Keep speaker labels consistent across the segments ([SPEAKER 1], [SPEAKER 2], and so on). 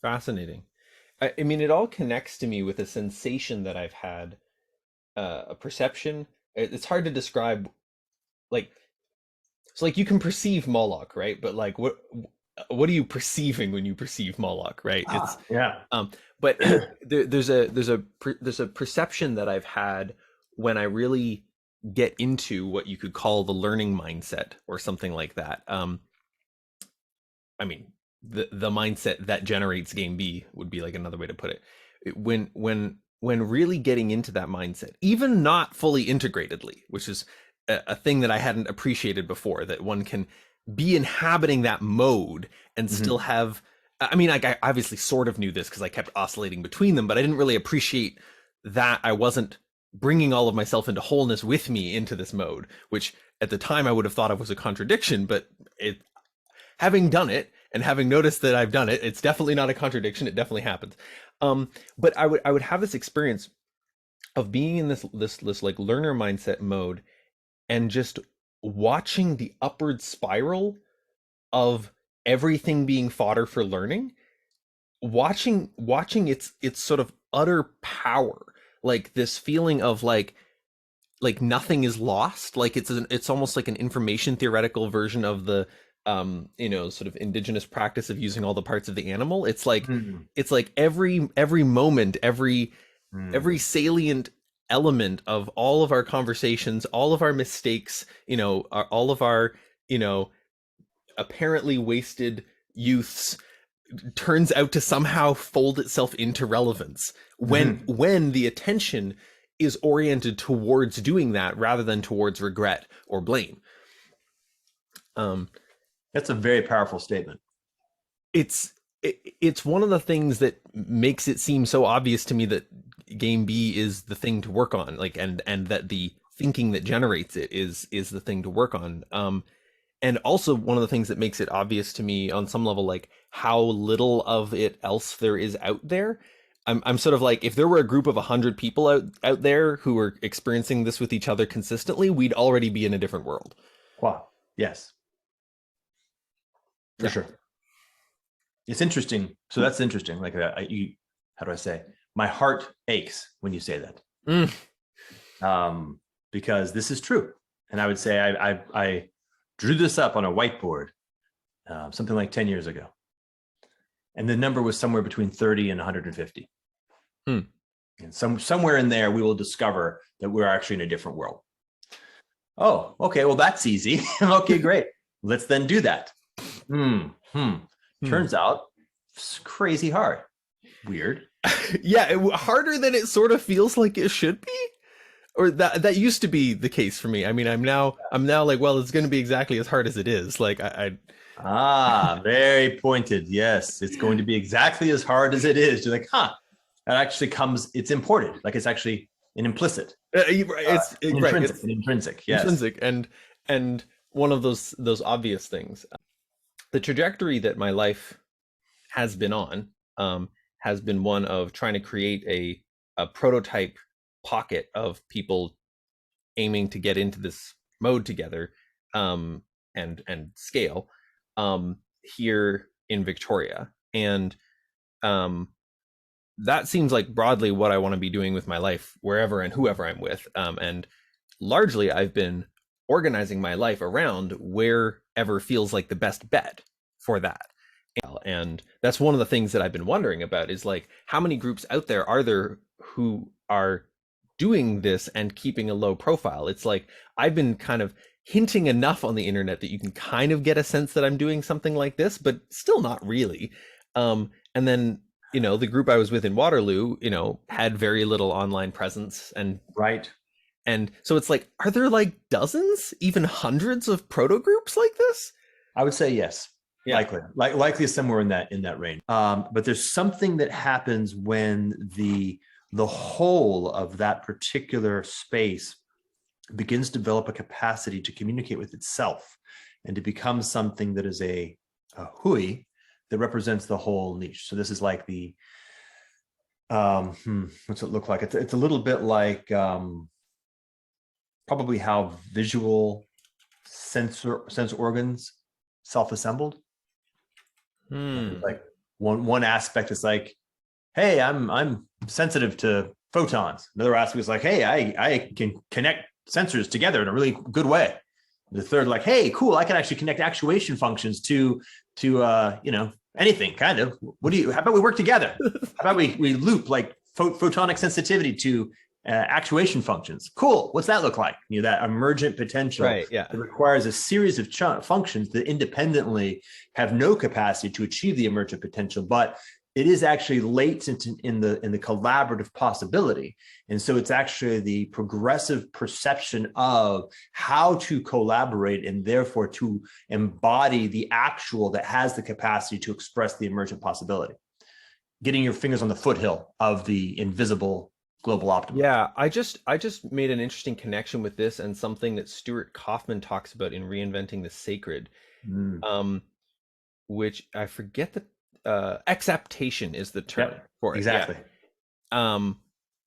[SPEAKER 1] Fascinating. I mean, it all connects to me with a sensation that I've had, a perception. It's hard to describe. Like, so, like you can perceive Moloch, right? But like, what are you perceiving when you perceive Moloch, right? It's,
[SPEAKER 2] Yeah.
[SPEAKER 1] um, but there's a perception that I've had when I really get into what you could call the learning mindset or something like that. I mean, the mindset that generates game B would be like another way to put it. When really getting into that mindset, even not fully integratedly, which is a thing that I hadn't appreciated before, that one can be inhabiting that mode and still
[SPEAKER 2] Hmm.
[SPEAKER 1] have. I mean, like I obviously sort of knew this because I kept oscillating between them, but I didn't really appreciate that I wasn't bringing all of myself into wholeness with me into this mode, which at the time I would have thought of was a contradiction, but it, having done it and having noticed that I've done it, it's definitely not a contradiction. It definitely happens. But I would have this experience of being in this like learner mindset mode and just watching the upward spiral of everything being fodder for learning, watching its sort of utter power, like this feeling of like nothing is lost, like it's almost like an information theoretical version of the sort of indigenous practice of using all the parts of the animal.
[SPEAKER 2] Hmm.
[SPEAKER 1] It's like every moment, every
[SPEAKER 2] Hmm.
[SPEAKER 1] salient element of all of our conversations, all of our mistakes, all of our, you know apparently wasted youths, turns out to somehow fold itself into relevance
[SPEAKER 2] Hmm.
[SPEAKER 1] when the attention is oriented towards doing that rather than towards regret or blame. um
[SPEAKER 2] That's a very powerful statement.
[SPEAKER 1] it's it's one of the things that makes it seem so obvious to me that game B is the thing to work on, like, and that the thinking that generates it is the thing to work on. And also one of the things that makes it obvious to me on some level, like how little of it else there is out there. I'm sort of like, if there were a group of 100 people out there who were experiencing this with each other consistently, we'd already be in a different world.
[SPEAKER 2] Wow. Yes, for
[SPEAKER 1] Yeah.
[SPEAKER 2] sure. It's interesting. So that's interesting. Like how do I say? My heart aches when you say that,
[SPEAKER 1] Mm.
[SPEAKER 2] um, because this is true. And I would say I drew this up on a whiteboard something like 10 years ago, and the number was somewhere between 30 and 150.
[SPEAKER 1] Mm.
[SPEAKER 2] And somewhere in there, we will discover that we're actually in a different world. Oh, okay. Well, that's easy. Okay, great. Let's then do that. Hmm. Hmm.
[SPEAKER 1] Mm.
[SPEAKER 2] Turns out it's crazy hard. Weird.
[SPEAKER 1] Yeah, harder than it sort of feels like it should be, or that used to be the case for me. I mean, I'm now like, well, it's going to be exactly as hard as it is. Like
[SPEAKER 2] Ah, very pointed. Yes, it's going to be exactly as hard as it is. You're like, huh? That actually comes. It's imported. Like it's actually an implicit,
[SPEAKER 1] right.
[SPEAKER 2] an
[SPEAKER 1] It's
[SPEAKER 2] intrinsic. Yes.
[SPEAKER 1] intrinsic, and one of those obvious things. The trajectory that my life has been on, has been one of trying to create a prototype pocket of people aiming to get into this mode together, um, and scale, here in Victoria. And um, that seems like broadly what I want to be doing with my life, wherever and whoever I'm with. And largely, I've been organizing my life around wherever feels like the best bet for that. And that's one of the things that I've been wondering about, is like, how many groups out there are there who are doing this and keeping a low profile? It's like, I've been kind of hinting enough on the internet that you can kind of get a sense that I'm doing something like this, but still not really. And then, the group I was with in Waterloo, had very little online presence,
[SPEAKER 2] Right.
[SPEAKER 1] and so it's like, are there like dozens, even hundreds of proto groups like this?
[SPEAKER 2] I would say yes.
[SPEAKER 1] Yeah.
[SPEAKER 2] Likely somewhere in that range. But there's something that happens when the whole of that particular space begins to develop a capacity to communicate with itself and to become something that is a hui that represents the whole niche. So this is like what's it look like? It's a little bit like probably how visual sense organs self-assembled.
[SPEAKER 1] Hmm.
[SPEAKER 2] Like One aspect is like, hey, I'm sensitive to photons. Another aspect is like, hey, I can connect sensors together in a really good way. The third, like, hey, cool, I can actually connect actuation functions to anything kind of. How about we work together? How about we loop like photonic sensitivity to actuation functions? Cool. What's that look like? That emergent potential
[SPEAKER 1] Right. Yeah.
[SPEAKER 2] that requires a series of functions that independently have no capacity to achieve the emergent potential, but it is actually latent in the collaborative possibility. And so it's actually the progressive perception of how to collaborate and therefore to embody the actual that has the capacity to express the emergent possibility. Getting your fingers on the foothill of the invisible global optimum.
[SPEAKER 1] Yeah, I just made an interesting connection with this and something that Stuart Kaufman talks about in Reinventing the Sacred, um, which I forget the exaptation is the term
[SPEAKER 2] Yep,
[SPEAKER 1] for it. Yeah.
[SPEAKER 2] exactly.
[SPEAKER 1] Um,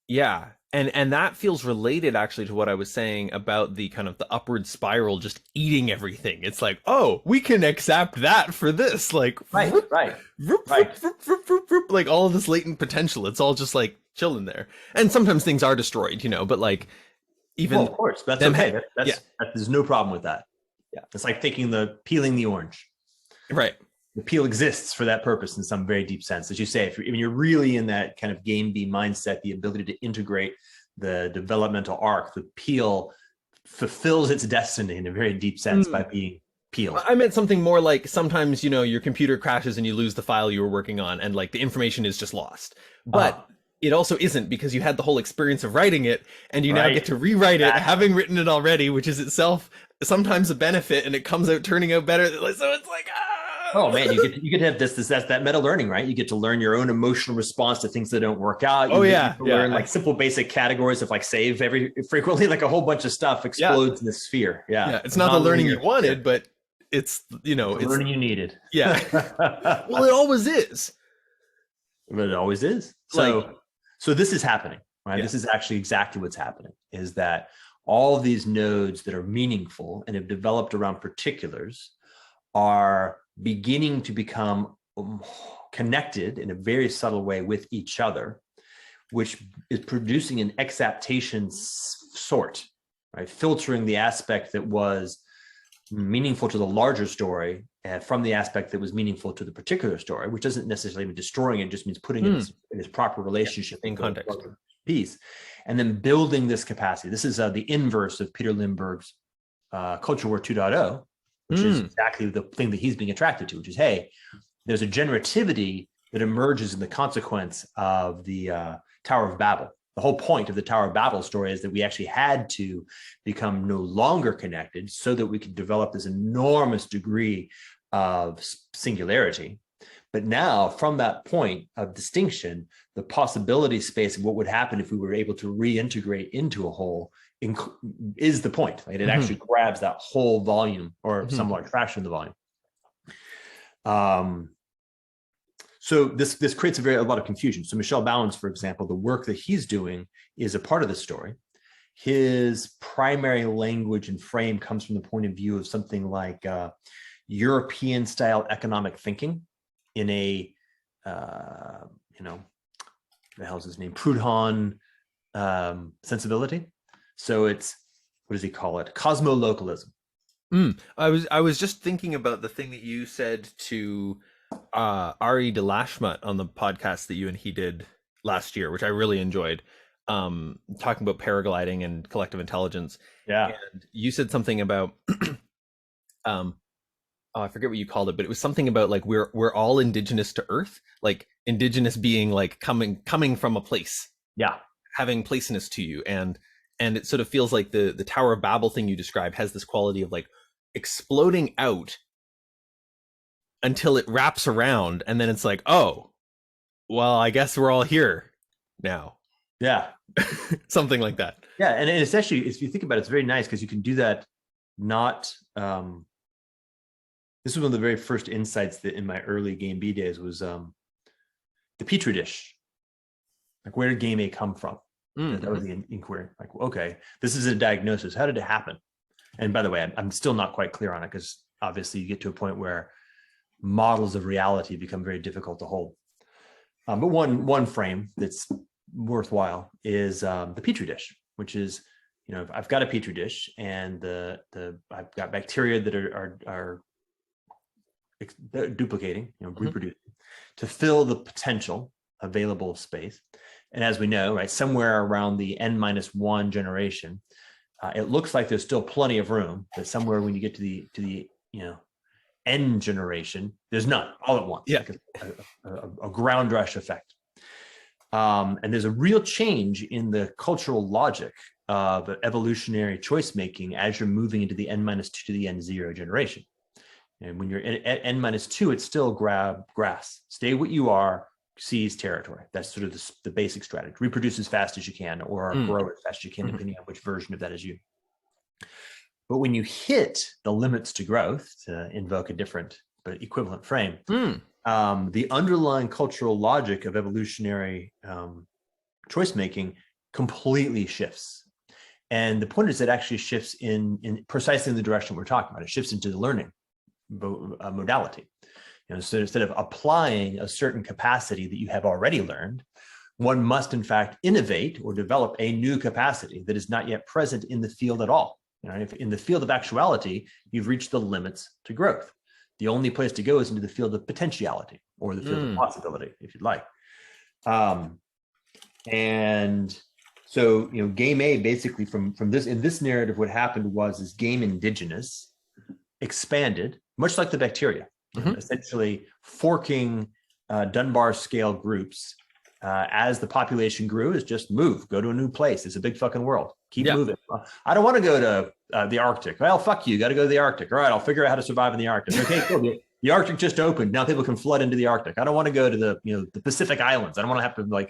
[SPEAKER 1] yeah, and that feels related actually to what I was saying about the kind of the upward spiral just eating everything. It's like, oh, we can accept that for this, like,
[SPEAKER 2] Right,
[SPEAKER 1] whoop,
[SPEAKER 2] right,
[SPEAKER 1] whoop,
[SPEAKER 2] right.
[SPEAKER 1] whoop, whoop, whoop, whoop, whoop, like all of this latent potential. It's all just like chilling there. And sometimes things are destroyed, but like
[SPEAKER 2] Well,
[SPEAKER 1] even
[SPEAKER 2] of course, that's
[SPEAKER 1] them,
[SPEAKER 2] okay.
[SPEAKER 1] yeah,
[SPEAKER 2] There's no problem with that.
[SPEAKER 1] yeah,
[SPEAKER 2] It's like peeling the orange.
[SPEAKER 1] right.
[SPEAKER 2] The peel exists for that purpose in some very deep sense. As you say, if you're really in that kind of game B mindset, the ability to integrate the developmental arc, the peel fulfills its destiny in a very deep sense by
[SPEAKER 1] Mm.
[SPEAKER 2] being peeled.
[SPEAKER 1] I meant something more like sometimes, your computer crashes and you lose the file you were working on and like the information is just lost. But it also isn't because you had the whole experience of writing it and you now get
[SPEAKER 2] Right.
[SPEAKER 1] to rewrite it,
[SPEAKER 2] Exactly.
[SPEAKER 1] having written it already, which is itself sometimes a benefit and it comes out turning out better. So it's like,
[SPEAKER 2] Oh man, you get to have that's that meta learning, right? You get to learn your own emotional response to things that don't work out.
[SPEAKER 1] oh
[SPEAKER 2] You
[SPEAKER 1] yeah,
[SPEAKER 2] get to learn
[SPEAKER 1] yeah,
[SPEAKER 2] like simple basic categories of like save every frequently, like a whole bunch of stuff
[SPEAKER 1] yeah,
[SPEAKER 2] explodes in the sphere. Yeah.
[SPEAKER 1] yeah. It's
[SPEAKER 2] A
[SPEAKER 1] not the learning
[SPEAKER 2] non-linear
[SPEAKER 1] you wanted,
[SPEAKER 2] sphere.
[SPEAKER 1] but it's,
[SPEAKER 2] The
[SPEAKER 1] it's,
[SPEAKER 2] learning you needed.
[SPEAKER 1] yeah. Well,
[SPEAKER 2] But
[SPEAKER 1] it always is.
[SPEAKER 2] it always is.
[SPEAKER 1] Like,
[SPEAKER 2] So this is happening, right?
[SPEAKER 1] yeah.
[SPEAKER 2] This is actually exactly what's happening, is that all of these nodes that are meaningful and have developed around particulars are beginning to become connected in a very subtle way with each other, which is producing an exaptation sort, right? Filtering the aspect that was meaningful to the larger story from the aspect that was meaningful to the particular story, which doesn't necessarily mean destroying it, just means putting it in its proper relationship
[SPEAKER 1] In
[SPEAKER 2] with the
[SPEAKER 1] context.
[SPEAKER 2] larger piece, and then building this capacity. This is the inverse of Peter Lindbergh's Culture War 2.0, which is exactly the thing that he's being attracted to, which is, hey, there's a generativity that emerges in the consequence of the Tower of Babel. The whole point of the Tower of Babel story is that we actually had to become no longer connected so that we could develop this enormous degree of singularity. But now, from that point of distinction, the possibility space of what would happen if we were able to reintegrate into a whole is the point. Like it actually grabs that whole volume or some large fraction of the volume. So this creates a lot of confusion. So Michel Bauwens, for example, the work that he's doing is a part of the story. His primary language and frame comes from the point of view of something like European style economic thinking in a, the hell's his name? Proudhon sensibility. So it's, what does he call it? Cosmolocalism.
[SPEAKER 1] I was just thinking about the thing that you said to Ari de Lashmat on the podcast that you and he did last year, which I really enjoyed, talking about paragliding and collective intelligence.
[SPEAKER 2] Yeah.
[SPEAKER 1] And you said something about oh, I forget what you called it, but it was something about like we're all indigenous to Earth, like indigenous being like coming from a place,
[SPEAKER 2] Yeah.
[SPEAKER 1] having placeness to you, and it sort of feels like the Tower of Babel thing you described has this quality of like exploding out until it wraps around, and then it's like, oh, well, I guess we're all here now.
[SPEAKER 2] Yeah.
[SPEAKER 1] Something like that.
[SPEAKER 2] Yeah. And it's actually, if you think about it, it's very nice because you can do that not this was one of the very first insights that in my early game B days was the petri dish. Like, where did game A come from? That was the inquiry. Like, okay, this is a diagnosis. How did it happen? And by the way, I'm still not quite clear on it because obviously you get to a point where models of reality become very difficult to hold. But one frame that's worthwhile is the petri dish, which is, I've got a petri dish, and I've got bacteria that are duplicating, reproducing, to fill the potential available space. And as we know, right, somewhere around the N-1 generation, it looks like there's still plenty of room, but somewhere when you get to the N generation, there's none all at once, like a ground rush effect. And there's a real change in the cultural logic of evolutionary choice making as you're moving into the N-2 to the N0 generation. And when you're at N-2, it's still grab grass, stay what you are, seize territory. That's sort of the basic strategy. Reproduce as fast as you can, or grow as fast as you can, depending on which version of that is you. But when you hit the limits to growth, to invoke a different but equivalent frame, the underlying cultural logic of evolutionary choice making completely shifts. And the point is, it actually shifts in precisely in the direction we're talking about. It shifts into the learning modality. So instead of applying a certain capacity that you have already learned, one must in fact innovate or develop a new capacity that is not yet present in the field at all. If in the field of actuality, you've reached the limits to growth. The only place to go is into the field of potentiality, or the field of possibility, if you'd like. And so, game A, basically from this, in this narrative, what happened was game indigenous expanded, much like the bacteria, essentially forking Dunbar scale groups as the population grew, is just move, go to a new place. It's a big fucking world. Keep moving. I don't want to go to the Arctic. Well, fuck you. Got to go to the Arctic. All right, I'll figure out how to survive in the Arctic. Okay, cool. The Arctic just opened. Now people can flood into the Arctic. I don't want to go to the Pacific Islands. I don't want to have to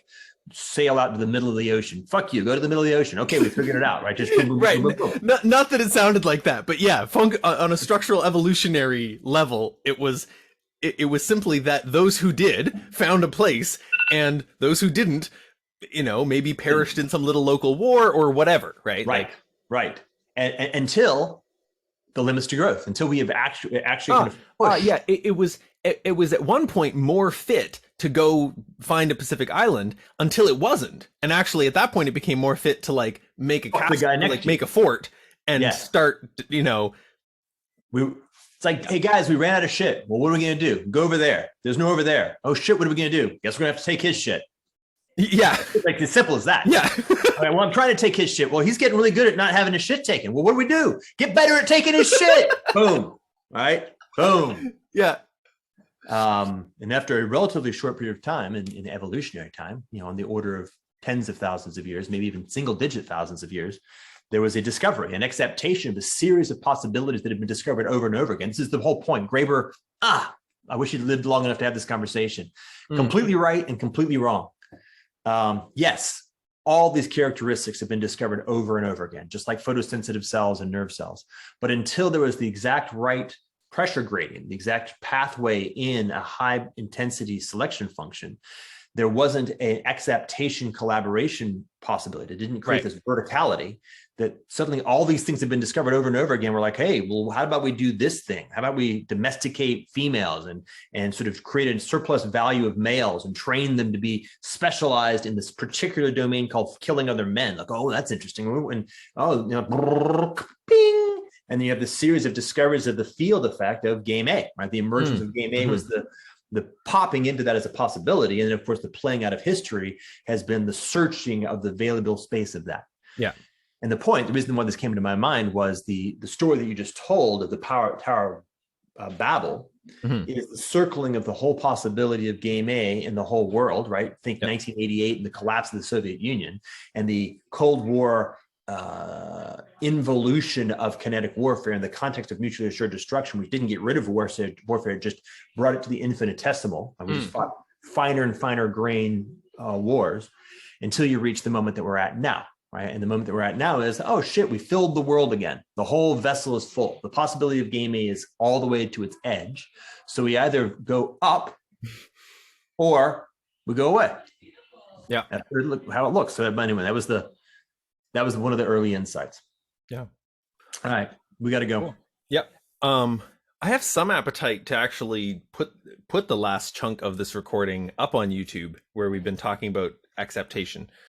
[SPEAKER 2] sail out to the middle of the ocean. Fuck you. Go to the middle of the ocean. Okay, we figured it out, right? Just boom, boom,
[SPEAKER 1] right.
[SPEAKER 2] Boom, boom, boom.
[SPEAKER 1] Not that it sounded like that, but yeah, on a structural evolutionary level, it was simply that those who did found a place, and those who didn't, maybe perished in some little local war or whatever, right?
[SPEAKER 2] Right. And until the limits to growth, until we have actually
[SPEAKER 1] it was at one point more fit to go find a Pacific island until it wasn't, and actually at that point it became more fit to make a castle, make a fort, and start. It's
[SPEAKER 2] like, hey guys, we ran out of shit. Well, what are we gonna do? Go over there. There's no over there. Oh shit, what are we gonna do? Guess we're gonna have to take his shit.
[SPEAKER 1] Yeah,
[SPEAKER 2] like as simple as that.
[SPEAKER 1] Yeah.
[SPEAKER 2] All right, well, I'm trying to take his shit. Well, he's getting really good at not having his shit taken. Well, what do we do? Get better at taking his shit. Boom. All right. Boom.
[SPEAKER 1] Yeah.
[SPEAKER 2] And after a relatively short period of time, in evolutionary time, on the order of tens of thousands of years, maybe even single-digit thousands of years, there was a discovery, an exaptation of a series of possibilities that have been discovered over and over again. This is the whole point. Graeber, I wish he'd lived long enough to have this conversation. Completely right and completely wrong. Yes, all these characteristics have been discovered over and over again, just like photosensitive cells and nerve cells. But until there was the exact right pressure gradient, the exact pathway in a high intensity selection function, there wasn't an exaptation collaboration possibility. It didn't create this verticality that suddenly all these things have been discovered over and over again. We're like, hey, well, how about we do this thing? How about we domesticate females and sort of create a surplus value of males and train them to be specialized in this particular domain called killing other men? Like, oh, that's interesting. And ping. And then you have this series of discoveries of the field effect of game A, right? The emergence of game A was the popping into that as a possibility. And then, of course, the playing out of history has been the searching of the available space of that.
[SPEAKER 1] Yeah.
[SPEAKER 2] And the reason why this came into my mind was the story that you just told of the Tower of Babel is the circling of the whole possibility of game A in the whole world, right? Think 1988 and the collapse of the Soviet Union and the Cold War involution of kinetic warfare in the context of mutually assured destruction, which didn't get rid of warfare, just brought it to the infinitesimal. We just fought finer and finer grain wars until you reach the moment that we're at now, right? And the moment that we're at now is, oh shit, we filled the world again. The whole vessel is full. The possibility of game A is all the way to its edge. So we either go up or we go away.
[SPEAKER 1] Yeah.
[SPEAKER 2] That's how it looks. So anyway, that was one of the early insights.
[SPEAKER 1] Yeah.
[SPEAKER 2] All right. We got to go.
[SPEAKER 1] Cool. Yep. I have some appetite to actually put the last chunk of this recording up on YouTube, where we've been talking about exaptation.